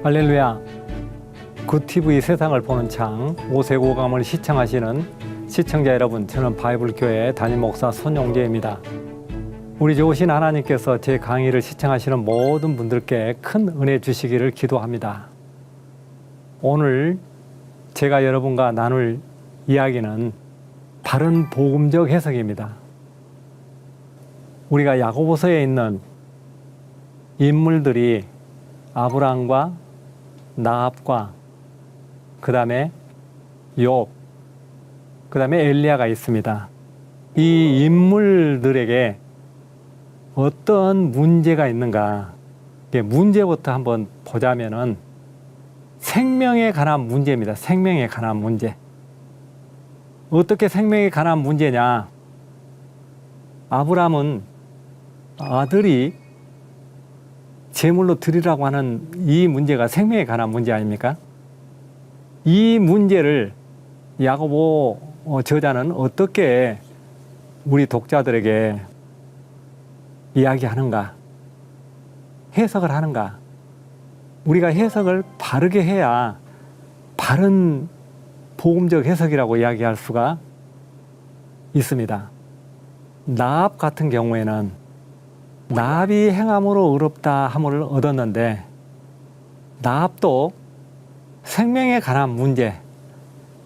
할렐루야. 굿TV 세상을 보는 창 5색 5감을 시청하시는 시청자 여러분, 저는 바이블교회 담임 목사 손용재입니다. 우리 좋으신 하나님께서 제 강의를 시청하시는 모든 분들께 큰 은혜 주시기를 기도합니다. 오늘 제가 여러분과 나눌 이야기는 바른 복음적 해석입니다. 우리가 야고보서에 있는 인물들이 아브라함과 나합과 그 다음에 욥, 그 다음에 엘리야가 있습니다. 이 인물들에게 어떤 문제가 있는가, 문제부터 한번 보자면은 생명에 관한 문제입니다. 생명에 관한 문제. 어떻게 생명에 관한 문제냐? 아브라함은 아들이 제물로 드리라고 하는 이 문제가 생명에 관한 문제 아닙니까? 이 문제를 야고보 저자는 어떻게 우리 독자들에게 이야기하는가, 해석을 하는가. 우리가 해석을 바르게 해야 바른 복음적 해석이라고 이야기할 수가 있습니다. 나합 같은 경우에는 나합이 행함으로 의롭다 함을 얻었는데, 나합도 생명에 관한 문제,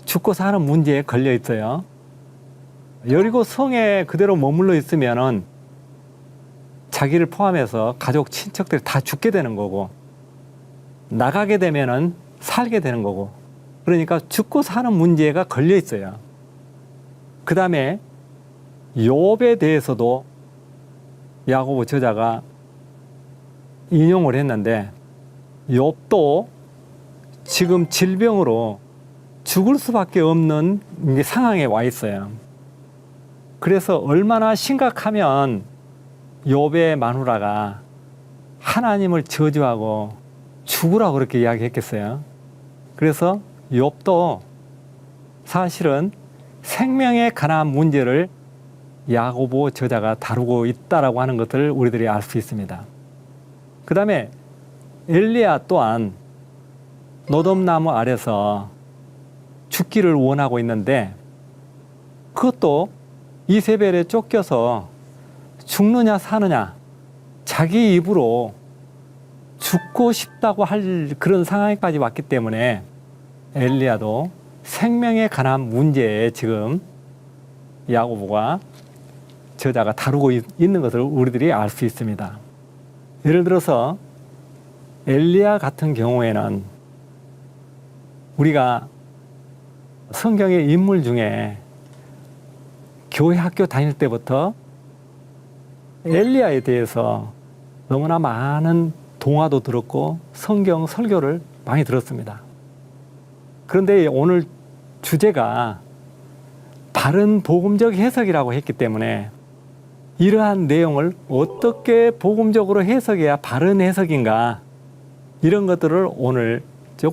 죽고 사는 문제에 걸려 있어요. 여리고 성에 그대로 머물러 있으면은 자기를 포함해서 가족, 친척들이 다 죽게 되는 거고, 나가게 되면은 살게 되는 거고, 그러니까 죽고 사는 문제가 걸려 있어요. 그 다음에 욥에 대해서도 야고보 저자가 인용을 했는데, 욥도 지금 질병으로 죽을 수밖에 없는 상황에 와 있어요. 그래서 얼마나 심각하면 욥의 마누라가 하나님을 저주하고 죽으라고 그렇게 이야기했겠어요. 그래서 욥도 사실은 생명에 관한 문제를 야고보 저자가 다루고 있다라고 하는 것을 우리들이 알 수 있습니다. 그 다음에 엘리야 또한 노돔나무 아래서 죽기를 원하고 있는데, 그것도 이세벨에 쫓겨서 죽느냐 사느냐 자기 입으로 죽고 싶다고 할 그런 상황까지 왔기 때문에 엘리야도 생명에 관한 문제에 지금 야고보가 저자가 다루고 있는 것을 우리들이 알 수 있습니다. 예를 들어서 엘리야 같은 경우에는 우리가 성경의 인물 중에 교회 학교 다닐 때부터 엘리야에 대해서 너무나 많은 동화도 들었고 성경 설교를 많이 들었습니다. 그런데 오늘 주제가 바른 복음적 해석이라고 했기 때문에 이러한 내용을 어떻게 복음적으로 해석해야 바른 해석인가, 이런 것들을 오늘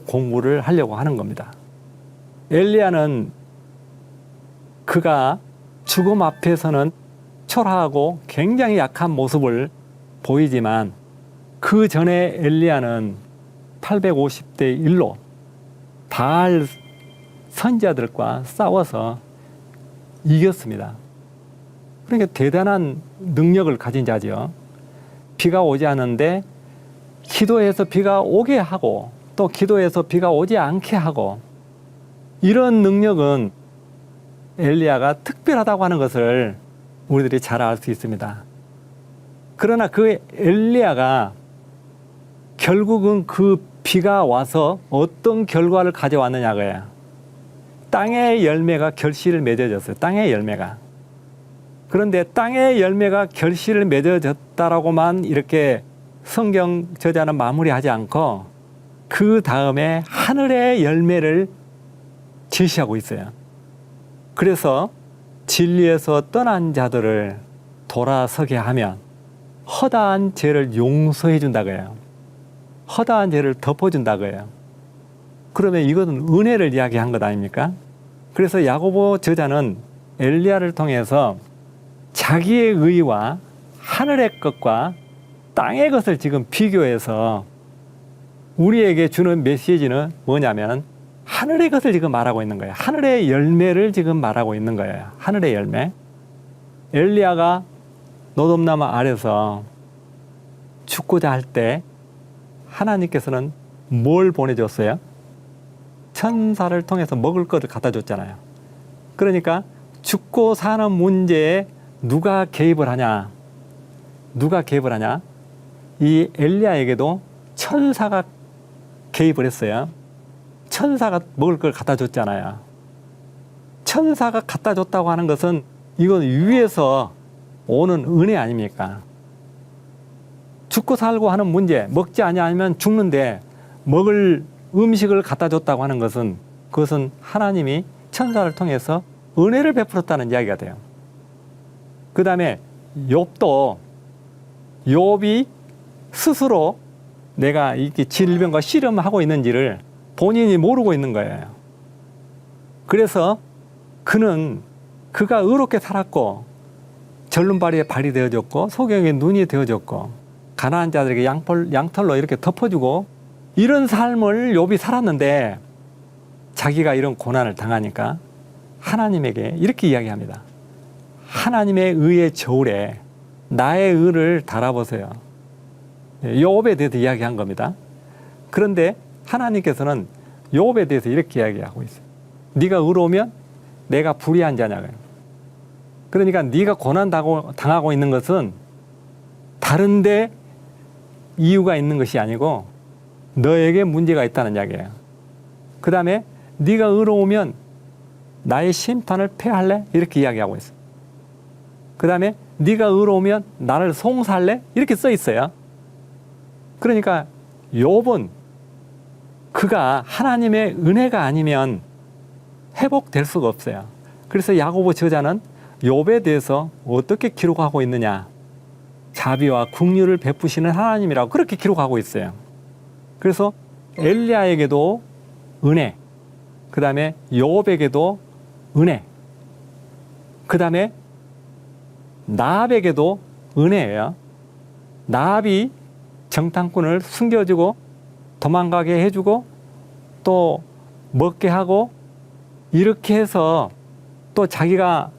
공부를 하려고 하는 겁니다. 엘리야는 그가 죽음 앞에서는 초라하고 굉장히 약한 모습을 보이지만, 그 전에 엘리야는 850대 1로 바알 선지자들과 싸워서 이겼습니다. 그러니까 대단한 능력을 가진 자죠. 비가 오지 않는데 기도해서 비가 오게 하고, 또 기도해서 비가 오지 않게 하고, 이런 능력은 엘리야가 특별하다고 하는 것을 우리들이 잘 알 수 있습니다. 그러나 그 엘리야가 결국은 그 비가 와서 어떤 결과를 가져왔느냐고요. 땅의 열매가 결실을 맺어졌어요. 땅의 열매가. 그런데 땅의 열매가 결실을 맺어졌다라고만 이렇게 성경 저자는 마무리하지 않고, 그 다음에 하늘의 열매를 제시하고 있어요. 그래서 진리에서 떠난 자들을 돌아서게 하면 허다한 죄를 용서해 준다고 해요. 허다한 죄를 덮어준다고 해요. 그러면 이것은 은혜를 이야기한 것 아닙니까? 그래서 야고보 저자는 엘리야를 통해서 자기의 의와 하늘의 것과 땅의 것을 지금 비교해서 우리에게 주는 메시지는 뭐냐면 하늘의 것을 지금 말하고 있는 거예요. 하늘의 열매를 지금 말하고 있는 거예요. 하늘의 열매. 엘리야가 노돔나무 아래서 죽고자 할 때 하나님께서는 뭘 보내줬어요? 천사를 통해서 먹을 것을 갖다 줬잖아요. 그러니까 죽고 사는 문제에 누가 개입을 하냐? 누가 개입을 하냐? 이 엘리야에게도 천사가 개입을 했어요. 천사가 먹을 걸 갖다 줬잖아요. 천사가 갖다 줬다고 하는 것은 이건 위에서 오는 은혜 아닙니까? 죽고 살고 하는 문제, 먹지 아니하면 죽는데 먹을 음식을 갖다 줬다고 하는 것은 그것은 하나님이 천사를 통해서 은혜를 베풀었다는 이야기가 돼요. 그 다음에 욥도 욥이 스스로 내가 이렇게 질병과 씨름하고 있는지를 본인이 모르고 있는 거예요. 그래서 그가 의롭게 살았고 절름발이에 발이 되어졌고 소경의 눈이 되어졌고 가난한 자들에게 양털로 이렇게 덮어주고 이런 삶을 욥이 살았는데 자기가 이런 고난을 당하니까 하나님에게 이렇게 이야기합니다. 하나님의 의의 저울에 나의 의를 달아보세요. 욥에 대해서 이야기한 겁니다. 그런데 하나님께서는 욥에 대해서 이렇게 이야기하고 있어요. 네가 의로우면 내가 불의한 자냐고요. 그러니까 네가 고난 당하고 있는 것은 다른데 이유가 있는 것이 아니고 너에게 문제가 있다는 이야기예요. 그 다음에 네가 의로우면 나의 심판을 패할래? 이렇게 이야기하고 있어요. 그 다음에 네가 의로우면 나를 송사할래? 이렇게 써 있어요. 그러니까 욥은 그가 하나님의 은혜가 아니면 회복될 수가 없어요. 그래서 야고보 저자는 욥에 대해서 어떻게 기록하고 있느냐? 자비와 긍휼을 베푸시는 하나님이라고 그렇게 기록하고 있어요. 그래서 엘리야에게도 은혜, 그 다음에 욥에게도 은혜, 그 다음에 나합에게도 은혜예요. 나합이 정탐꾼을 숨겨주고 도망가게 해주고 또 먹게 하고 이렇게 해서 또 자기가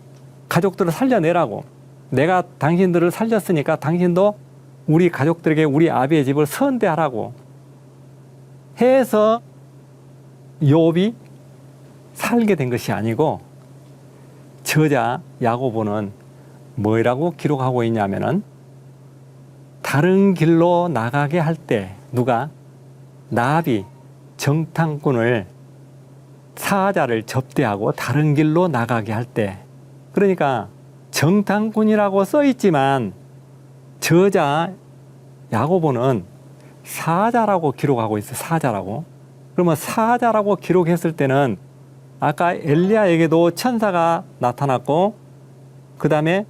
가족들을 살려내라고, 내가 당신들을 살렸으니까 당신도 우리 가족들에게 우리 아비의 집을 선대하라고 해서 욥이 살게 된 것이 아니고, 저자 야고보는 뭐라고 기록하고 있냐면은 다른 길로 나가게 할 때 누가 나합이 정탐꾼을 사자를 접대하고 다른 길로 나가게 할 때, 그러니까 정탐꾼이라고 써 있지만 저자 야고보는 사자라고 기록하고 있어요. 사자라고. 그러면 사자라고 기록했을 때는 아까 엘리야에게도 천사가 나타났고 그 다음에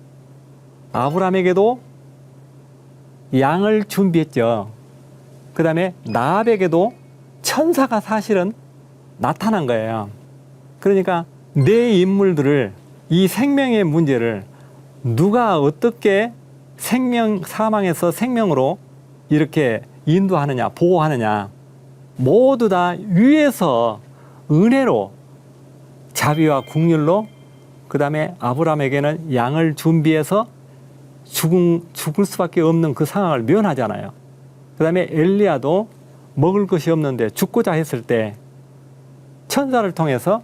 아브라함에게도 양을 준비했죠. 그 다음에 나합에게도 천사가 사실은 나타난 거예요. 그러니까 내 인물들을, 이 생명의 문제를 누가 어떻게 사망에서 생명으로 이렇게 인도하느냐, 보호하느냐, 모두 다 위에서 은혜로 자비와 긍휼로, 그 다음에 아브라함에게는 양을 준비해서 죽을 수밖에 없는 그 상황을 면하잖아요. 그 다음에 엘리야도 먹을 것이 없는데 죽고자 했을 때 천사를 통해서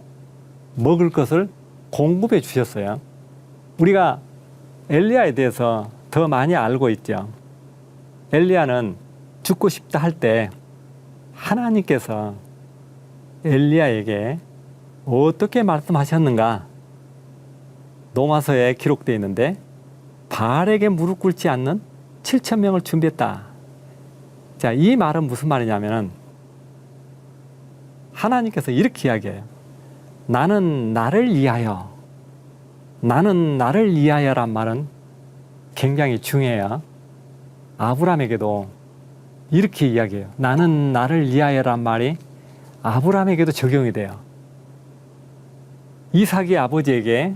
먹을 것을 공급해 주셨어요. 우리가 엘리야에 대해서 더 많이 알고 있죠. 엘리야는 죽고 싶다 할 때 하나님께서 엘리야에게 어떻게 말씀하셨는가? 로마서에 기록되어 있는데 바알에게 무릎 꿇지 않는 7,000명을 준비했다. 자, 이 말은 무슨 말이냐면 하나님께서 이렇게 이야기해요. 나는 나를 위하여란 말은 굉장히 중요해요. 아브라함에게도 이렇게 이야기해요. 나는 나를 위하여란 말이 아브라함에게도 적용이 돼요. 이삭이 아버지에게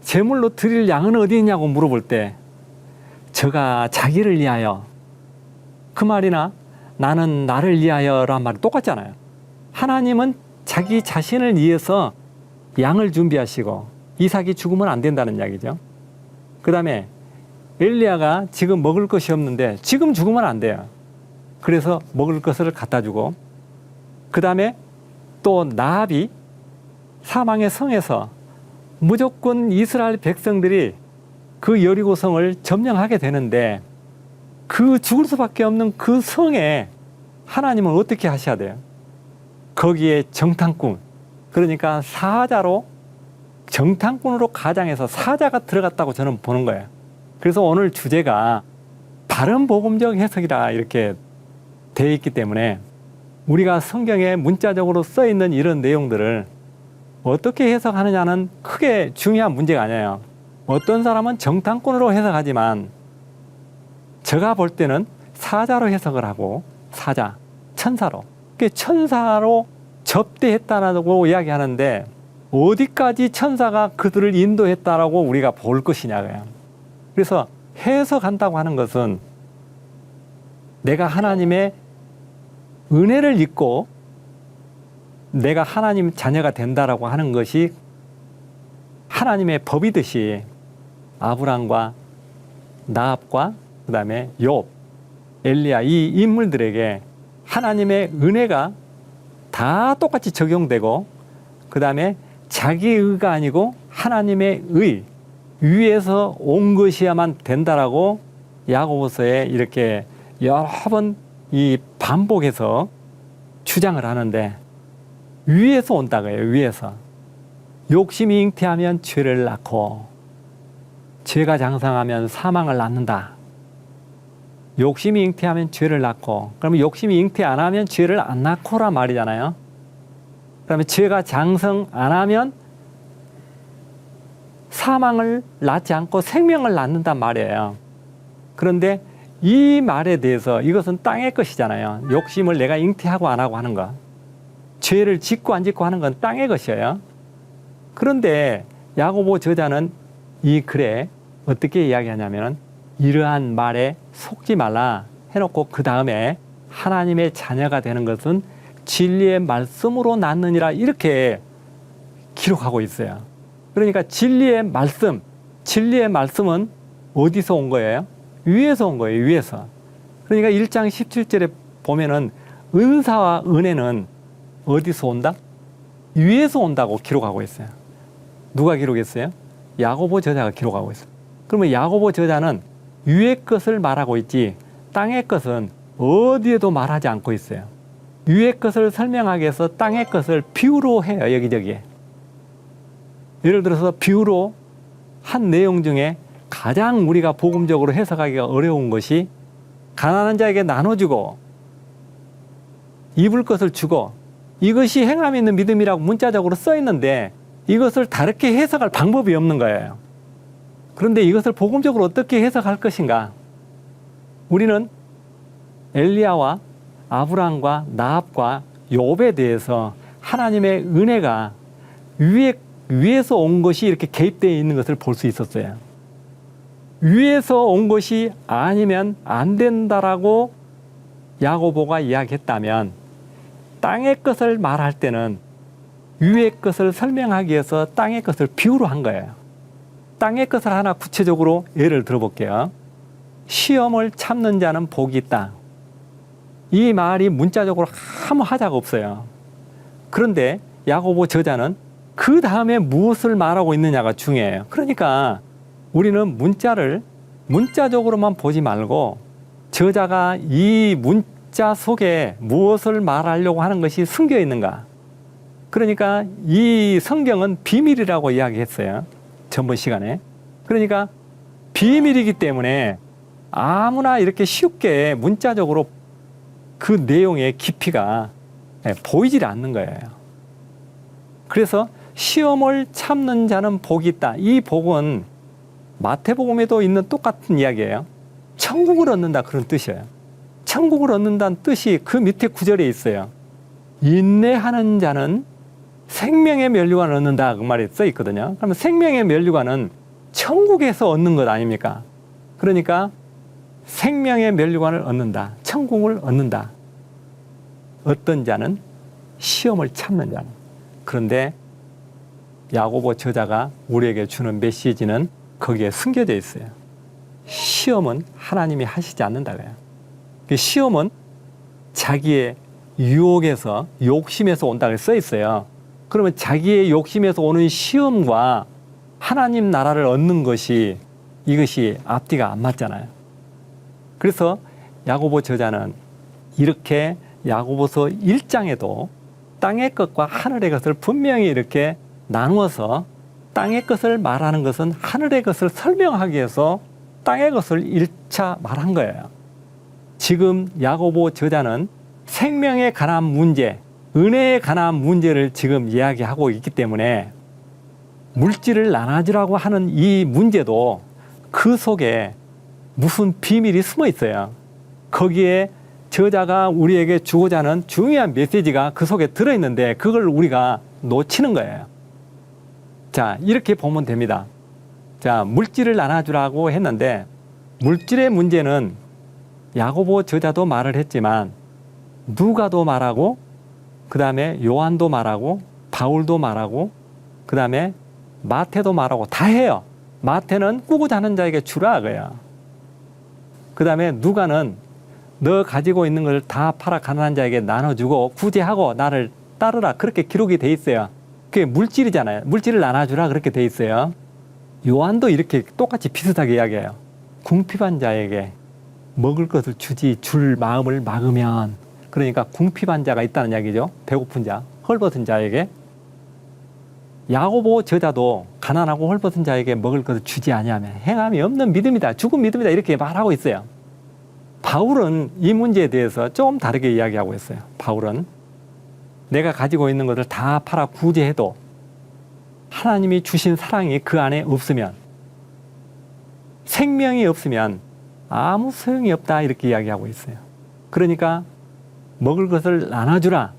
제물로 드릴 양은 어디 있냐고 물어볼 때 저가 자기를 위하여, 그 말이나 나는 나를 위하여란 말이 똑같잖아요. 하나님은 자기 자신을 위해서 양을 준비하시고 이삭이 죽으면 안 된다는 이야기죠. 그 다음에 엘리야가 지금 먹을 것이 없는데 지금 죽으면 안 돼요. 그래서 먹을 것을 갖다 주고, 그 다음에 또 나압이 사망의 성에서 무조건 이스라엘 백성들이 그 여리고성을 점령하게 되는데, 그 죽을 수밖에 없는 그 성에 하나님은 어떻게 하셔야 돼요? 거기에 정탐꾼, 그러니까 사자로, 정탐꾼으로 가장해서 사자가 들어갔다고 저는 보는 거예요. 그래서 오늘 주제가 바른 복음적 해석이라 이렇게 되어 있기 때문에 우리가 성경에 문자적으로 써 있는 이런 내용들을 어떻게 해석하느냐는 크게 중요한 문제가 아니에요. 어떤 사람은 정탐꾼으로 해석하지만 제가 볼 때는 사자로 해석을 하고, 사자, 천사로, 천사로 접대했다라고 이야기하는데 어디까지 천사가 그들을 인도했다라고 우리가 볼 것이냐고요. 그래서 해석한다고 하는 것은 내가 하나님의 은혜를 입고 내가 하나님 자녀가 된다라고 하는 것이 하나님의 법이듯이 아브람과 나압과 그 다음에 욥, 엘리야, 이 인물들에게 하나님의 은혜가 다 똑같이 적용되고, 그 다음에 자기 의가 아니고 하나님의 의 위에서 온 것이야만 된다라고 야고보서에 이렇게 여러 번 이 반복해서 주장을 하는데, 위에서 온다고요. 위에서. 욕심이 잉태하면 죄를 낳고 죄가 장성하면 사망을 낳는다. 욕심이 잉태하면 죄를 낳고, 그러면 욕심이 잉태 안 하면 죄를 안 낳고란 말이잖아요. 그러면 죄가 장성 안 하면 사망을 낳지 않고 생명을 낳는단 말이에요. 그런데 이 말에 대해서 이것은 땅의 것이잖아요. 욕심을 내가 잉태하고 안 하고 하는 거, 죄를 짓고 안 짓고 하는 건 땅의 것이에요. 그런데 야고보 저자는 이 글에 어떻게 이야기하냐면, 이러한 말에 속지 말라 해놓고 그 다음에 하나님의 자녀가 되는 것은 진리의 말씀으로 낳느니라 이렇게 기록하고 있어요. 그러니까 진리의 말씀은 어디서 온 거예요? 위에서 온 거예요. 위에서. 그러니까 1장 17절에 보면은 은사와 은혜는 어디서 온다? 위에서 온다고 기록하고 있어요. 누가 기록했어요? 야고보 저자가 기록하고 있어요. 그러면 야고보 저자는 위의 것을 말하고 있지 땅의 것은 어디에도 말하지 않고 있어요. 위의 것을 설명하기 위해서 땅의 것을 비유로 해요. 여기저기에. 예를 들어서 비유로 한 내용 중에 가장 우리가 복음적으로 해석하기가 어려운 것이, 가난한 자에게 나눠주고 입을 것을 주고, 이것이 행함이 있는 믿음이라고 문자적으로 써 있는데 이것을 다르게 해석할 방법이 없는 거예요. 그런데 이것을 복음적으로 어떻게 해석할 것인가? 우리는 엘리야와 아브람과 나압과 욥에 대해서 하나님의 은혜가 위에서 온 것이 이렇게 개입되어 있는 것을 볼 수 있었어요. 위에서 온 것이 아니면 안 된다라고 야고보가 이야기했다면, 땅의 것을 말할 때는 위의 것을 설명하기 위해서 땅의 것을 비유로 한 거예요. 땅의 것을 하나 구체적으로 예를 들어볼게요. 시험을 참는 자는 복이 있다. 이 말이 문자적으로 아무 하자가 없어요. 그런데 야고보 저자는 그 다음에 무엇을 말하고 있느냐가 중요해요. 그러니까 우리는 문자를 문자적으로만 보지 말고 저자가 이 문자 속에 무엇을 말하려고 하는 것이 숨겨 있는가. 그러니까 이 성경은 비밀이라고 이야기했어요. 전번 시간에. 그러니까 비밀이기 때문에 아무나 이렇게 쉽게 문자적으로 그 내용의 깊이가 보이질 않는 거예요. 그래서 시험을 참는 자는 복이 있다. 이 복은 마태복음에도 있는 똑같은 이야기예요. 천국을 얻는다, 그런 뜻이에요. 천국을 얻는다는 뜻이 그 밑에 구절에 있어요. 인내하는 자는 생명의 면류관을 얻는다, 그 말이 써 있거든요. 그러면 생명의 면류관은 천국에서 얻는 것 아닙니까? 그러니까 생명의 면류관을 얻는다, 천국을 얻는다. 어떤 자는 시험을 참는 자는. 그런데 야고보 저자가 우리에게 주는 메시지는 거기에 숨겨져 있어요. 시험은 하나님이 하시지 않는다고요. 시험은 자기의 유혹에서 욕심에서 온다고 써 있어요. 그러면 자기의 욕심에서 오는 시험과 하나님 나라를 얻는 것이 이것이 앞뒤가 안 맞잖아요. 그래서 야고보 저자는 이렇게 야고보서 1장에도 땅의 것과 하늘의 것을 분명히 이렇게 나누어서 땅의 것을 말하는 것은 하늘의 것을 설명하기 위해서 땅의 것을 1차 말한 거예요. 지금 야고보 저자는 생명에 관한 문제, 은혜에 관한 문제를 지금 이야기하고 있기 때문에 물질을 나눠주라고 하는 이 문제도 그 속에 무슨 비밀이 숨어 있어요. 거기에 저자가 우리에게 주고자 하는 중요한 메시지가 그 속에 들어있는데 그걸 우리가 놓치는 거예요. 자, 이렇게 보면 됩니다. 자, 물질을 나눠주라고 했는데 물질의 문제는 야고보 저자도 말을 했지만 누가도 말하고 그 다음에 요한도 말하고 바울도 말하고 그 다음에 마태도 말하고 다 해요. 마태는 꾸고자 하는 자에게 주라 그래요. 그 다음에 누가는 너 가지고 있는 걸 다 팔아 가난한 자에게 나눠주고 구제하고 나를 따르라 그렇게 기록이 돼 있어요. 그게 물질이잖아요. 물질을 나눠주라 그렇게 돼 있어요. 요한도 이렇게 똑같이 비슷하게 이야기해요. 궁핍한 자에게 먹을 것을 주지 줄 마음을 막으면, 그러니까 궁핍한 자가 있다는 이야기죠. 배고픈 자, 헐벗은 자에게. 야고보 저자도 가난하고 헐벗은 자에게 먹을 것을 주지 아니하면 행함이 없는 믿음이다, 죽은 믿음이다 이렇게 말하고 있어요. 바울은 이 문제에 대해서 좀 다르게 이야기하고 있어요. 바울은 내가 가지고 있는 것을 다 팔아 구제해도 하나님이 주신 사랑이 그 안에 없으면, 생명이 없으면 아무 소용이 없다 이렇게 이야기하고 있어요. 그러니까 먹을 것을 나눠주라,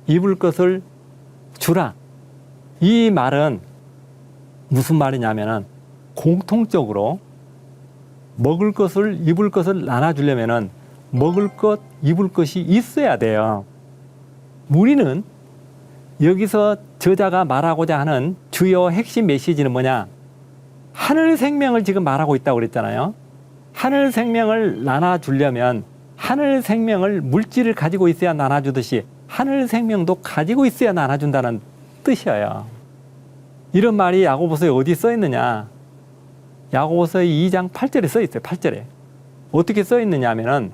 입을 것을 주라. 이 말은 무슨 말이냐면은 공통적으로 먹을 것을 입을 것을 나눠주려면은 먹을 것 입을 것이 있어야 돼요. 우리는 여기서 저자가 말하고자 하는 주요 핵심 메시지는 뭐냐? 하늘 생명을 지금 말하고 있다고 그랬잖아요. 하늘 생명을 나눠주려면 하늘 생명을 물질을 가지고 있어야 나눠주듯이 하늘 생명도 가지고 있어야 나눠준다는 뜻이에요. 이런 말이 야고보서에 어디 써 있느냐? 야고보서의 2장 8절에 써 있어요. 8절에. 어떻게 써 있느냐 하면은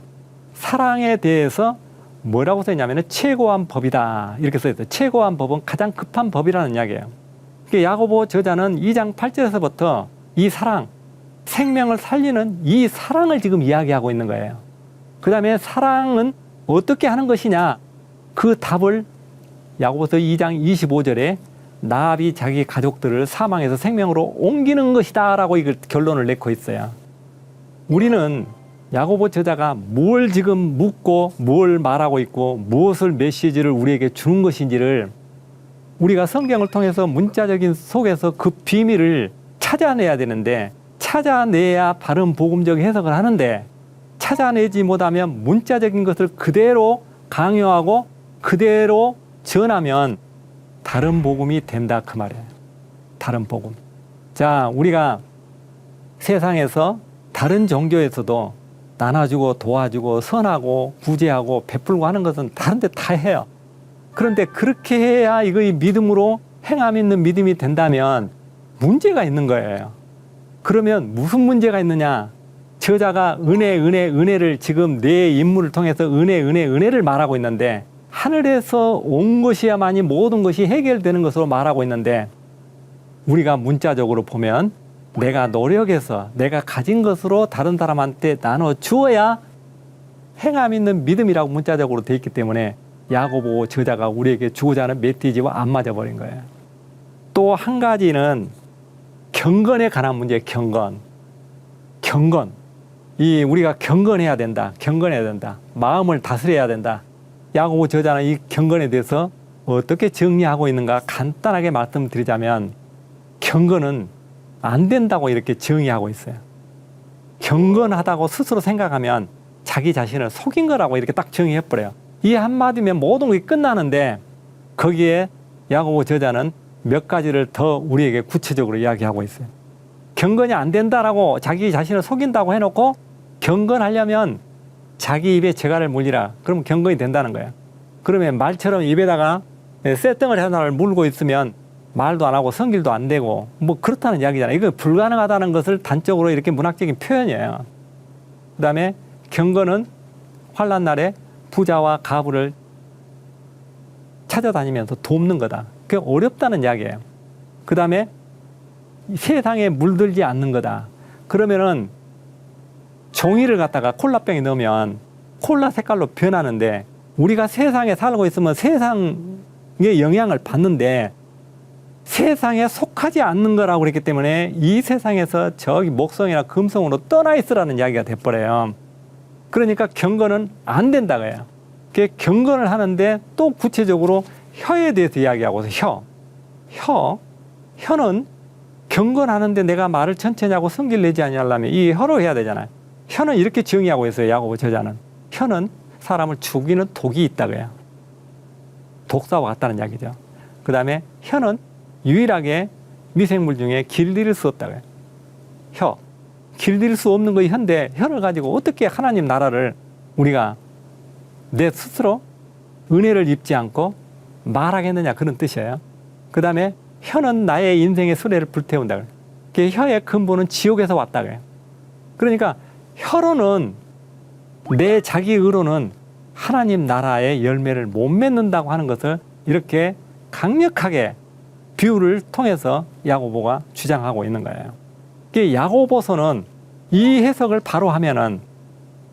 사랑에 대해서 뭐라고 써 있냐면은 최고한 법이다 이렇게 써 있어요. 최고한 법은 가장 급한 법이라는 이야기예요. 그러니까 야고보 저자는 2장 8절에서부터 이 사랑, 생명을 살리는 이 사랑을 지금 이야기하고 있는 거예요. 그 다음에 사랑은 어떻게 하는 것이냐? 그 답을 야고보서 2장 25절에 나합이 자기 가족들을 사망에서 생명으로 옮기는 것이다 라고 이걸 결론을 내고 있어요. 우리는 야고보 저자가 뭘 지금 묻고 뭘 말하고 있고 무엇을 메시지를 우리에게 주는 것인지를 우리가 성경을 통해서 문자적인 속에서 그 비밀을 찾아내야 되는데, 찾아내야 바른 복음적 해석을 하는데 찾아내지 못하면 문자적인 것을 그대로 강요하고 그대로 전하면 다른 복음이 된다 그 말이에요. 다른 복음. 자, 우리가 세상에서 다른 종교에서도 나눠주고 도와주고 선하고 구제하고 베풀고 하는 것은 다른 데 다 해요. 그런데 그렇게 해야 이거 믿음으로 행함 있는 믿음이 된다면 문제가 있는 거예요. 그러면 무슨 문제가 있느냐? 저자가 은혜를 지금 내 인물을 통해서 은혜를 말하고 있는데 하늘에서 온 것이야만이 모든 것이 해결되는 것으로 말하고 있는데, 우리가 문자적으로 보면 내가 노력해서 내가 가진 것으로 다른 사람한테 나눠 주어야 행함 있는 믿음이라고 문자적으로 돼 있기 때문에 야고보 저자가 우리에게 주고자 하는 메시지와 안 맞아버린 거예요. 또 한 가지는 경건에 관한 문제예요. 경건. 우리가 경건해야 된다. 마음을 다스려야 된다. 야고보 저자는 이 경건에 대해서 어떻게 정리하고 있는가 간단하게 말씀드리자면, 경건은 안 된다고 이렇게 정의하고 있어요. 경건하다고 스스로 생각하면 자기 자신을 속인 거라고 이렇게 딱 정의해버려요. 이 한마디면 모든 것이 끝나는데 거기에 야고보 저자는 몇 가지를 더 우리에게 구체적으로 이야기하고 있어요. 경건이 안 된다라고 자기 자신을 속인다고 해놓고 경건하려면 자기 입에 재갈을 물리라. 그러면 경건이 된다는 거예요. 그러면 말처럼 입에다가 쇳덩어리 하나를 물고 있으면 말도 안 하고 성질도 안 되고 뭐 그렇다는 이야기잖아요. 이거 불가능하다는 것을 단적으로 이렇게 문학적인 표현이에요. 그 다음에 경건은 환난 날에 부자와 가부를 찾아다니면서 돕는 거다. 그게 어렵다는 이야기예요. 그 다음에 세상에 물들지 않는 거다. 그러면은 종이를 갖다가 콜라병에 넣으면 콜라 색깔로 변하는데 우리가 세상에 살고 있으면 세상의 영향을 받는데 세상에 속하지 않는 거라고 그랬기 때문에 이 세상에서 저기 목성이나 금성으로 떠나 있으라는 이야기가 돼버려요. 그러니까 경건은 안 된다고 해요. 경건을 하는데 또 구체적으로 혀에 대해서 이야기하고 있어요. 혀는 경건하는데 내가 말을 천천히 하고 성질 내지 않으려면 이 혀로 해야 되잖아요. 혀는 이렇게 정의하고 있어요. 야고보 저자는. 혀는 사람을 죽이는 독이 있다고 해요. 독사와 같다는 이야기죠. 그 다음에 혀는 유일하게 미생물 중에 길들일 수 없다고 해요. 혀. 길들일 수 없는 거 혀인데 혀를 가지고 어떻게 하나님 나라를 우리가 내 스스로 은혜를 입지 않고 말하겠느냐 그런 뜻이에요. 그 다음에 혀는 나의 인생의 수레를 불태운다고 해요. 혀의 근본은 지옥에서 왔다고 해요. 그러니까 혀로는 내 자기 의로는 하나님 나라의 열매를 못 맺는다고 하는 것을 이렇게 강력하게 비유를 통해서 야고보가 주장하고 있는 거예요. 야고보서는 이 해석을 바로 하면은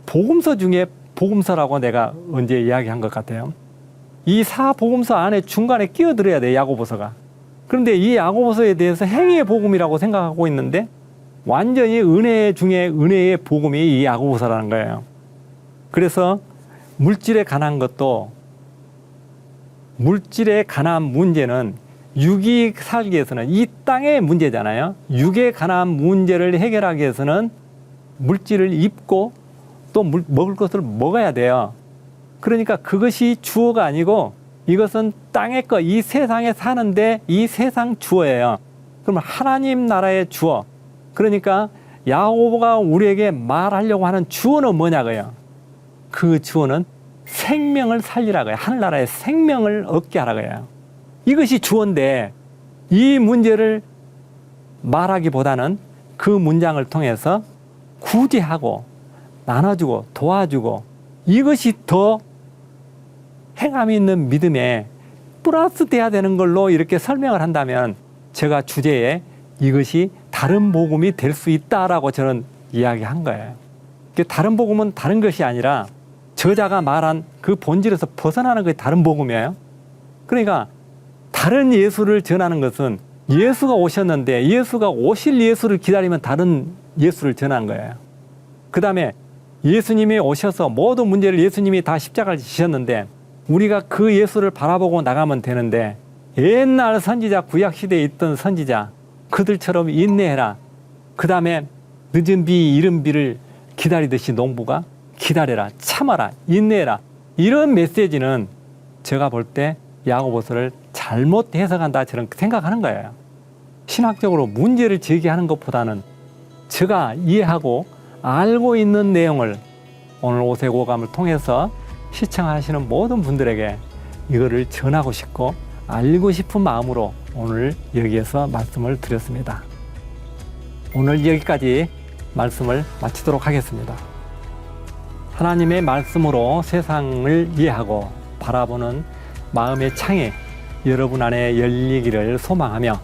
복음서 중에 복음서라고 내가 언제 이야기한 것 같아요. 이 사복음서 안에 중간에 끼어들어야 돼요, 야고보서가. 그런데 이 야고보서에 대해서 행위의 복음이라고 생각하고 있는데 완전히 은혜 중에 은혜의 복음이 이 야고보서라는 거예요. 그래서 물질에 관한 것도 물질에 관한 문제는 육이 살기 위해서는 이 땅의 문제잖아요. 육에 관한 문제를 해결하기 위해서는 물질을 입고 또 먹을 것을 먹어야 돼요. 그러니까 그것이 주어가 아니고 이것은 땅의 것, 이 세상에 사는데 이 세상 주어예요. 그러면 하나님 나라의 주어. 그러니까 야고보가 우리에게 말하려고 하는 주어는 뭐냐고요. 그 주어는 생명을 살리라고요. 하늘나라의 생명을 얻게 하라고요. 이것이 주어인데 이 문제를 말하기보다는 그 문장을 통해서 구제하고 나눠주고 도와주고 이것이 더 행함이 있는 믿음에 플러스 돼야 되는 걸로 이렇게 설명을 한다면 제가 주제에 이것이 다른 복음이 될 수 있다라고 저는 이야기한 거예요. 다른 복음은 다른 것이 아니라 저자가 말한 그 본질에서 벗어나는 것이 다른 복음이에요. 그러니까 다른 예수를 전하는 것은 예수가 오셨는데 예수가 오실 예수를 기다리면 다른 예수를 전하는 거예요. 그 다음에 예수님이 오셔서 모든 문제를 예수님이 다 십자가를 지셨는데 우리가 그 예수를 바라보고 나가면 되는데 옛날 선지자 구약시대에 있던 선지자 그들처럼 인내해라. 그 다음에 늦은 비 이른 비를 기다리듯이 농부가 기다려라, 참아라, 인내해라. 이런 메시지는 제가 볼 때 야고보서를 잘못 해석한다 저는 생각하는 거예요. 신학적으로 문제를 제기하는 것보다는 제가 이해하고 알고 있는 내용을 오늘 오세고감을 통해서 시청하시는 모든 분들에게 이거를 전하고 싶고 알고 싶은 마음으로 오늘 여기에서 말씀을 드렸습니다. 오늘 여기까지 말씀을 마치도록 하겠습니다. 하나님의 말씀으로 세상을 이해하고 바라보는 마음의 창이 여러분 안에 열리기를 소망하며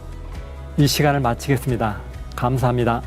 이 시간을 마치겠습니다. 감사합니다.